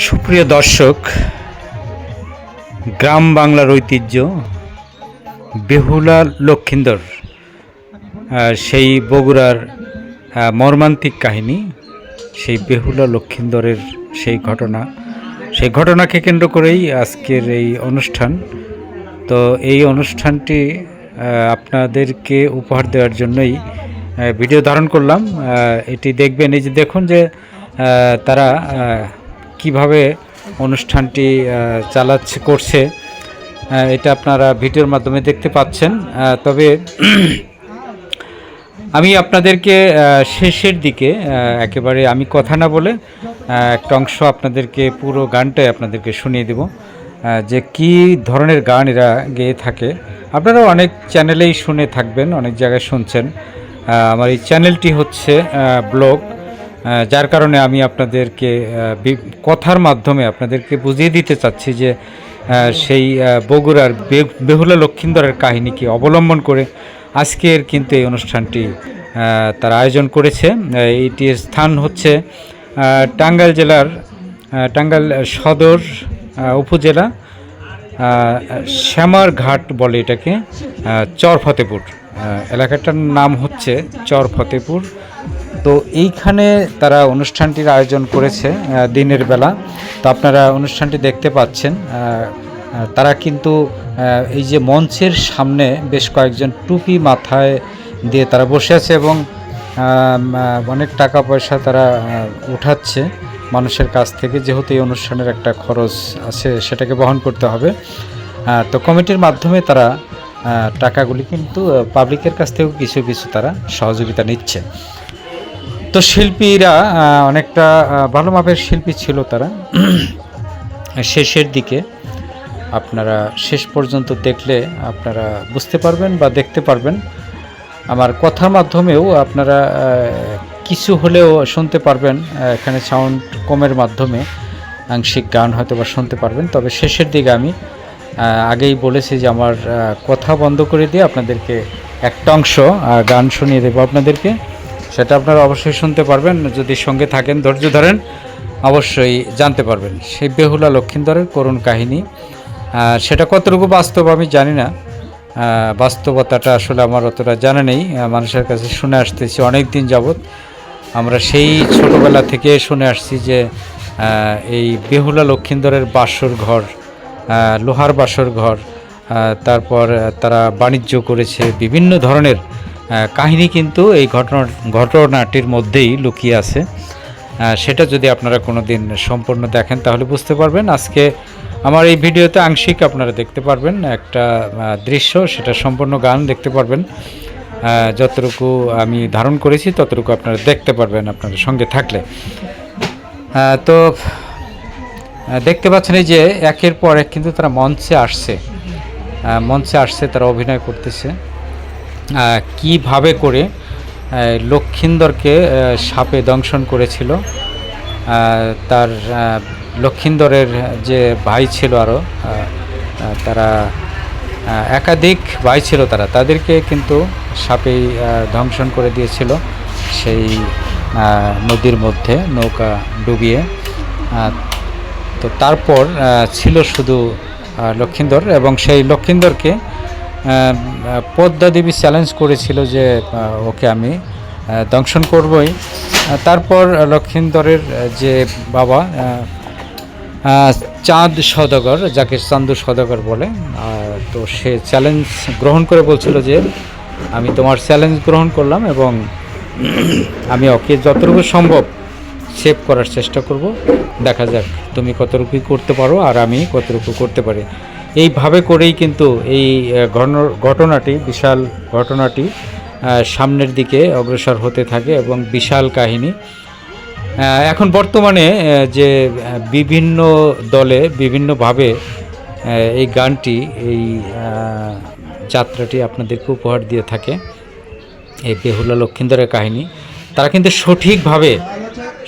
সুপ্রিয় দর্শক, গ্রাম বাংলার ঐতিহ্য বেহুলা লক্ষিন্দর, সেই বগুড়ার মর্মান্তিক কাহিনী, সেই বেহুলা লক্ষিন্দরের সেই ঘটনাকে কেন্দ্র করেই আজকের এই অনুষ্ঠান। তো এই অনুষ্ঠানটি আপনাদেরকে উপহার দেওয়ার জন্যই ভিডিও ধারণ করলাম। এটি দেখবেন, এই যে দেখুন যে তারা কিভাবে অনুষ্ঠানটি করছে, এটা আপনারা ভিডিওর মাধ্যমে দেখতে পাচ্ছেন। তবে আমি আপনাদেরকে শেষের দিকে একেবারে আমি কথা না বলে একটা অংশ আপনাদেরকে, পুরো গানটাই আপনাদেরকে শুনিয়ে দেব, যে কি ধরনের গান এরা গেয়ে থাকে। আপনারা অনেক চ্যানেলেই শুনে থাকবেন, অনেক জায়গায় শুনছেন। আমার এই চ্যানেলটি হচ্ছে ব্লগ, যার কারণে আমি আপনাদেরকে কথার মাধ্যমে আপনাদেরকে বুঝিয়ে দিতে চাচ্ছি যে সেই বগুড়ার বেহুলা লক্ষিন্দরের কাহিনীকে অবলম্বন করে আজকের কিন্তু এই অনুষ্ঠানটি তারা আয়োজন করেছে। এইটির স্থান হচ্ছে টাঙ্গাইল জেলার টাঙ্গাইল সদর উপজেলা, শ্যামারঘাট বলে এটাকে, চর ফতেপুর এলাকাটার নাম হচ্ছে চর ফতেপুর। তো এইখানে তারা অনুষ্ঠানটির আয়োজন করেছে দিনের বেলা। তো আপনারা অনুষ্ঠানটি দেখতে পাচ্ছেন। তারা কিন্তু এই যে মঞ্চের সামনে বেশ কয়েকজন টুপি মাথায় দিয়ে তারা বসে আছে এবং অনেক টাকা পয়সা তারা উঠাচ্ছে মানুষের কাছ থেকে, যেহেতু এই অনুষ্ঠানের একটা খরচ আছে, সেটাকে বহন করতে হবে। তো কমিটির মাধ্যমে তারা টাকাগুলি কিন্তু পাবলিকের কাছ থেকেও কিছু কিছু তারা সহযোগিতা নিচ্ছে। তো শিল্পীরা অনেকটা ভালো মাপের শিল্পী ছিল তারা। শেষের দিকে আপনারা শেষ পর্যন্ত দেখলে আপনারা বুঝতে পারবেন বা দেখতে পারবেন। আমার কথার মাধ্যমেও আপনারা কিছু হলেও শুনতে পারবেন। এখানে সাউন্ড কমের মাধ্যমে আংশিক গান হয়তো বা শুনতে পারবেন। তবে শেষের দিকে আমি আগেই বলেছি যে আমার কথা বন্ধ করে দিয়ে আপনাদেরকে একটা অংশ গান শুনিয়ে দেবো আপনাদেরকে। সেটা আপনারা অবশ্যই শুনতে পারবেন, যদি সঙ্গে থাকেন, ধৈর্য ধরেন, অবশ্যই জানতে পারবেন সেই বেহুলা লক্ষিন্দরের করুণ কাহিনী। সেটা কতটুকু বাস্তব আমি জানি না, বাস্তবতাটা আসলে আমার অতটা জানা নেই। মানুষের কাছে শুনে আসতেছি অনেক দিন যাবৎ। আমরা সেই ছোটোবেলা থেকে শুনে আসছি যে এই বেহুলা লক্ষিন্দরের বাসর ঘর, লোহার বাসর ঘর, তারপর তারা বাণিজ্য করেছে, বিভিন্ন ধরনের কাহিনী কিন্তু এই ঘটনাটির মধ্যেই লুকিয়ে আছে। সেটা যদি আপনারা কোনো দিন সম্পূর্ণ দেখেন তাহলে বুঝতে পারবেন। আজকে আমার এই ভিডিওতে আংশিক আপনারা দেখতে পারবেন একটা দৃশ্য, সেটা সম্পূর্ণ গান দেখতে পারবেন। যতটুকু আমি ধারণ করেছি ততটুকু আপনারা দেখতে পারবেন আপনাদের সঙ্গে থাকলে। তো দেখতে পাচ্ছেন এই যে একের পর এক কিন্তু তারা মঞ্চে আসছে, তারা অভিনয় করতেছে কিভাবে করে লক্ষিন্দরকে সাপে দংশন করেছিল। তার লক্ষিন্দরের যে ভাই ছিল, আরও তারা একাধিক ভাই ছিল, তাদেরকে কিন্তু সাপেই দংশন করে দিয়েছিল সেই নদীর মধ্যে নৌকা ডুবিয়ে। তো তারপর ছিল শুধু লক্ষিন্দর, এবং সেই লক্ষিন্দরকে পদ্মা দেবী চ্যালেঞ্জ করেছিল যে ওকে আমি দংশন করবই। তারপর লক্ষিন্দরের যে বাবা চাঁদ সওদাগর, যাকে চান্দু সওদাগর বলে, তো সে চ্যালেঞ্জ গ্রহণ করে বলছিল যে আমি তোমার চ্যালেঞ্জ গ্রহণ করলাম এবং আমি ওকে যতটুকু সম্ভব সেভ করার চেষ্টা করব, দেখা যাক তুমি কতটুকু করতে পারো আর আমি কতটুকু করতে পারি। এইভাবে করেই কিন্তু এই বিশাল ঘটনাটি সামনের দিকে অগ্রসর হতে থাকে এবং বিশাল কাহিনী। এখন বর্তমানে যে বিভিন্ন দলে বিভিন্নভাবে এই গানটি, এই যাত্রাটি আপনাদেরকে উপহার দিয়ে থাকে, এই বেহুলা লক্ষিন্দরের কাহিনী। তারা কিন্তু সঠিকভাবে,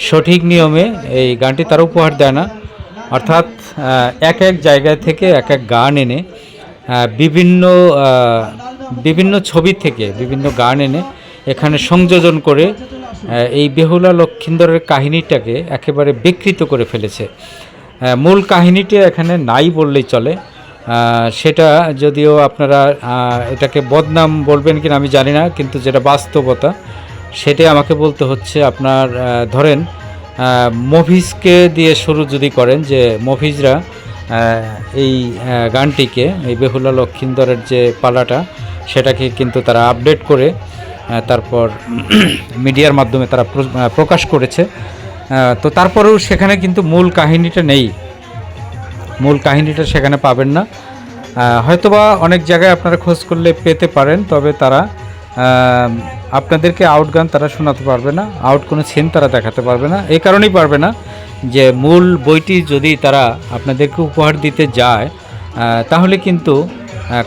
সঠিক নিয়মে এই গানটি তারা উপহার দেয় না। অর্থাৎ এক এক জায়গা থেকে এক এক গান এনে, বিভিন্ন ছবি থেকে বিভিন্ন গান এনে এখানে সংযোজন করে এই বেহুলা লক্ষিন্দরের কাহিনীটাকে একেবারে বিকৃত করে ফেলেছে। মূল কাহিনীটি এখানে নাই বললেই চলে। সেটা যদিও আপনারা এটাকে বদনাম বলবেন কিনা আমি জানি না, কিন্তু যেটা বাস্তবতা সেটাই আমাকে বলতে হচ্ছে। আপনার ধরেন মফিজকে দিয়ে শুরু যদি করেন, যে মফিজরা এই গানটিকে, এই বেহুলা লক্ষিন্দরের যে পালাটা, সেটাকে কিন্তু তারা আপডেট করে তারপর মিডিয়ার মাধ্যমে তারা প্রকাশ করেছে। তো তারপরেও সেখানে কিন্তু মূল কাহিনীটা নেই, মূল কাহিনীটা সেখানে পাবেন না। হয়তোবা অনেক জায়গায় আপনারা খোঁজ করলে পেতে পারেন, তবে তারা আপনাদেরকে আউট গান তারা শোনাতে পারবে না, আউট কোনো সিন তারা দেখাতে পারবে না। এই কারণেই পারবে না যে মূল বইটি যদি তারা আপনাদেরকে উপহার দিতে যায়, তাহলে কিন্তু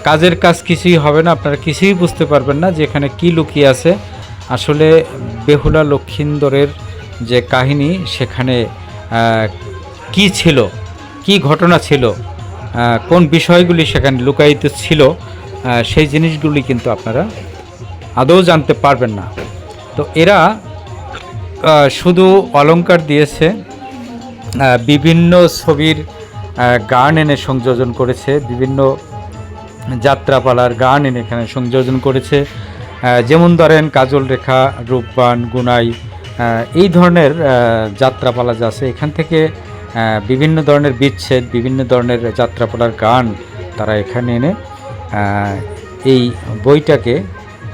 কাজের কাজ কিছুই হবে না, আপনারা কিছুই বুঝতে পারবেন না যে এখানে কী লুকিয়ে আছে। আসলে বেহুলা লক্ষিন্দরের যে কাহিনী, সেখানে কি ছিল, কি ঘটনা ছিল, কোন বিষয়গুলি সেখানে লুকায়িত ছিল, সেই জিনিসগুলি কিন্তু আপনারা আদৌ জানতে পারবেন না। তো এরা শুধু অলংকার দিয়েছে, বিভিন্ন ছবির গান এনে সংযোজন করেছে, বিভিন্ন যাত্রাপালার গান এনে এখানে সংযোজন করেছে। যেমন ধরেন কাজল রেখা, রূপবান, গুনাই, এই ধরনের যাত্রাপালা যা আছে, এখান থেকে বিভিন্ন ধরনের বিচ্ছেদ, বিভিন্ন ধরনের যাত্রাপালার গান তারা এখানে এনে এই বইটাকে,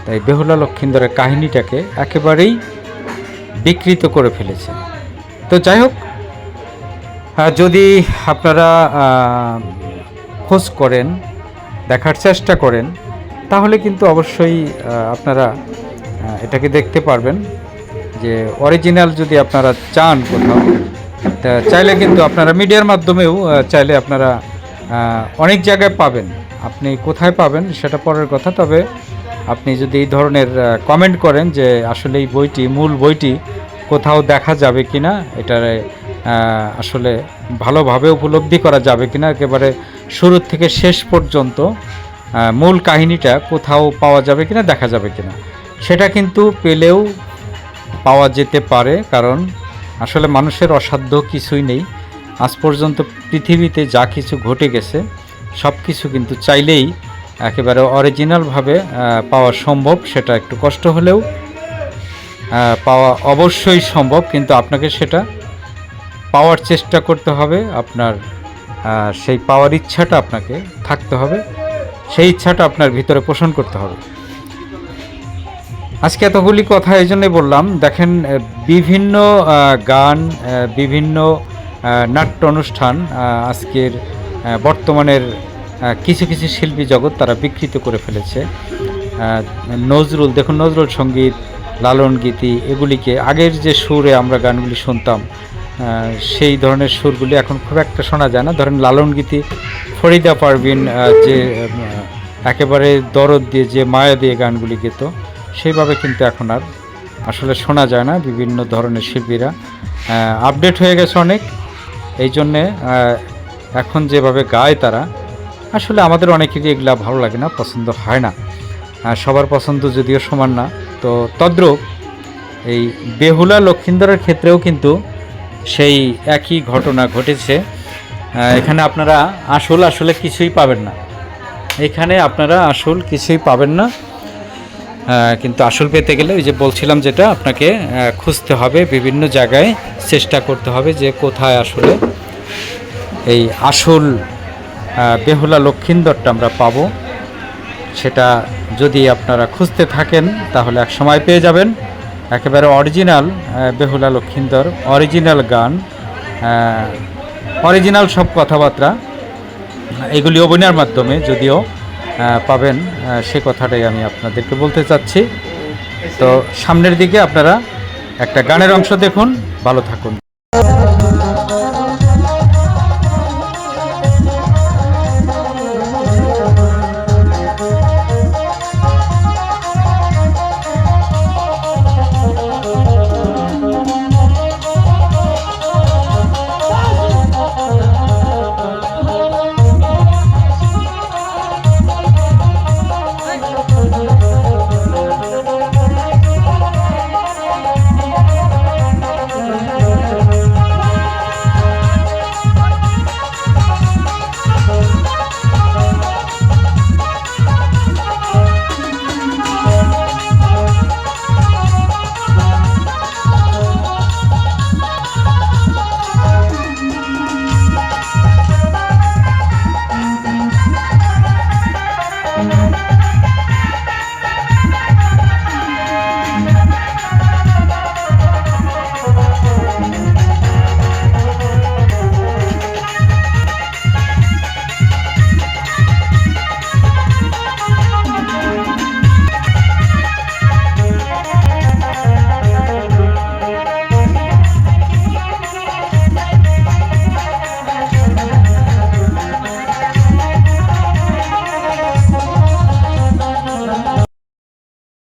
তাই বেহুলা লক্ষিন্দরের কাহিনীটাকে একেবারেই বিকৃত করে ফেলেছে। তো যাই হোক, যদি আপনারা খোঁজ করেন, দেখার চেষ্টা করেন, তাহলে কিন্তু অবশ্যই আপনারা এটাকে দেখতে পারবেন যে অরিজিনাল যদি আপনারা চান কোথাও, তা চাইলে কিন্তু আপনারা মিডিয়ার মাধ্যমেও চাইলে আপনারা অনেক জায়গায় পাবেন। আপনি কোথায় পাবেন সেটা পরের কথা, তবে আপনি যদি এই ধরনের কমেন্ট করেন যে আসলে এই বইটি, মূল বইটি কোথাও দেখা যাবে কি না, এটার আসলে ভালোভাবে উপলব্ধি করা যাবে কি না, একেবারে শুরু থেকে শেষ পর্যন্ত মূল কাহিনীটা কোথাও পাওয়া যাবে কি না, দেখা যাবে কি না, সেটা কিন্তু পেলেও পাওয়া যেতে পারে। কারণ আসলে মানুষের অসাধ্য কিছুই নেই। আজ পর্যন্ত পৃথিবীতে যা কিছু ঘটে গেছে সব কিছু কিন্তু চাইলেই একেবারে অরিজিনালভাবে পাওয়া সম্ভব। সেটা একটু কষ্ট হলেও পাওয়া অবশ্যই সম্ভব, কিন্তু আপনাকে সেটা পাওয়ার চেষ্টা করতে হবে। আপনার সেই পাওয়ার ইচ্ছাটা আপনাকে থাকতে হবে, সেই ইচ্ছাটা আপনার ভিতরে পোষণ করতে হবে। আজকে এতগুলি কথা এই জন্যই বললাম, দেখেন বিভিন্ন গান, বিভিন্ন নাট্য অনুষ্ঠান আজকের বর্তমানের কিছু কিছু শিল্পী জগৎ তারা বিকৃত করে ফেলেছে। নজরুল, দেখুন নজরুল সঙ্গীত, লালন গীতি, এগুলিকে আগের যে সুরে আমরা গানগুলি শুনতাম, সেই ধরনের সুরগুলি এখন খুব একটা শোনা যায় না। ধরেন লালন গীতি, ফরিদা পারভিন যে একেবারে দরদ দিয়ে, যে মায়া দিয়ে গানগুলি গেত, সেইভাবে কিন্তু এখন আর আসলে শোনা যায় না। বিভিন্ন ধরনের শিল্পীরা আপডেট হয়ে গেছে অনেক, এই জন্যে এখন যেভাবে গায় তারা, আসলে আমাদের অনেকেরই এগুলা ভালো লাগে না, পছন্দ হয় না। সবার পছন্দ যদিও সমান না। তো তদ্রূপ এই বেহুলা লক্ষিন্দরের ক্ষেত্রেও কিন্তু সেই একই ঘটনা ঘটেছে। এখানে আপনারা আসলে কিছুই পাবেন না, এখানে আপনারা কিছুই পাবেন না। কিন্তু আসল পেতে গেলে ওই যে বলছিলাম, যেটা আপনাকে খুঁজতে হবে, বিভিন্ন জায়গায় চেষ্টা করতে হবে যে কোথায় আসলে এই আসল বেহুলা লক্ষিন্দরটা আমরা পাবো। সেটা যদি আপনারা খুঁজতে থাকেন তাহলে এক সময় পেয়ে যাবেন। একেবারে অরিজিনাল বেহুলা লক্ষিন্দর, অরিজিনাল গান, অরিজিনাল সব কথাবার্তা, এগুলি অভিনয়ের মাধ্যমে যদিও পাবেন, সে কথাটাই আমি আপনাদেরকে বলতে চাচ্ছি। তো সামনের দিকে আপনারা একটা গানের অংশ দেখুন, ভালো থাকুন।